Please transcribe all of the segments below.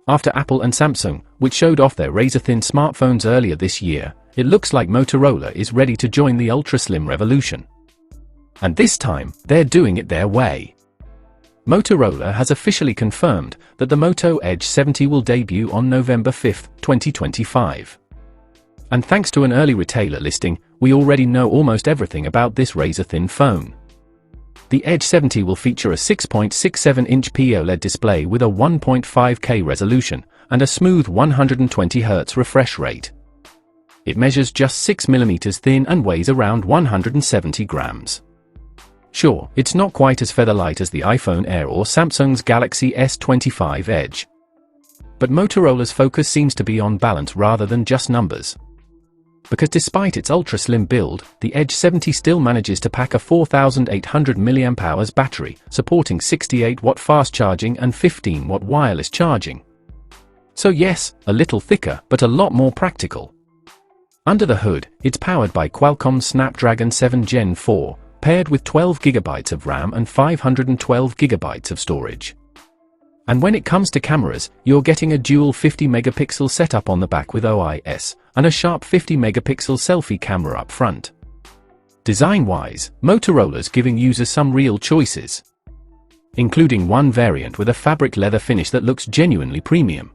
After Apple and Samsung, which showed off their razor-thin smartphones earlier this year, it looks like Motorola is ready to join the ultra-slim revolution. And this time, they're doing it their way. Motorola has officially confirmed that the Moto Edge 70 will debut on November 5, 2025. And thanks to an early retailer listing, we already know almost everything about this razor-thin phone. The Edge 70 will feature a 6.67-inch OLED display with a 1.5K resolution and a smooth 120Hz refresh rate. It measures just 6 mm thin and weighs around 170 grams. Sure, it's not quite as feather-light as the iPhone Air or Samsung's Galaxy S25 Edge. But Motorola's focus seems to be on balance rather than just numbers. Because despite its ultra-slim build, the Edge 70 still manages to pack a 4,800 mAh battery, supporting 68-watt fast charging and 15-watt wireless charging. So yes, a little thicker, but a lot more practical. Under the hood, it's powered by Qualcomm's Snapdragon 7 Gen 4, paired with 12 GB of RAM and 512 GB of storage. And when it comes to cameras, you're getting a dual 50-megapixel setup on the back with OIS, and a sharp 50-megapixel selfie camera up front. Design-wise, Motorola's giving users some real choices, including one variant with a fabric leather finish that looks genuinely premium.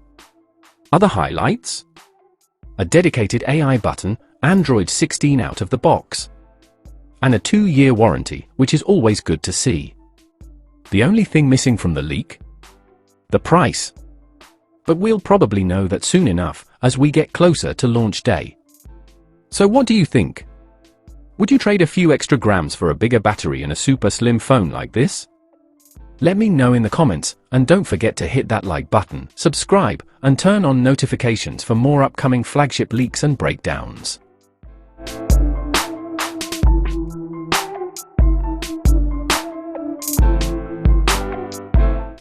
Other highlights? A dedicated AI button, Android 16 out of the box, and a 2-year warranty, which is always good to see. The only thing missing from the leak? The price. But we'll probably know that soon enough, as we get closer to launch day. So what do you think? Would you trade a few extra grams for a bigger battery and a super slim phone like this? Let me know in the comments, and don't forget to hit that like button, subscribe, and turn on notifications for more upcoming flagship leaks and breakdowns.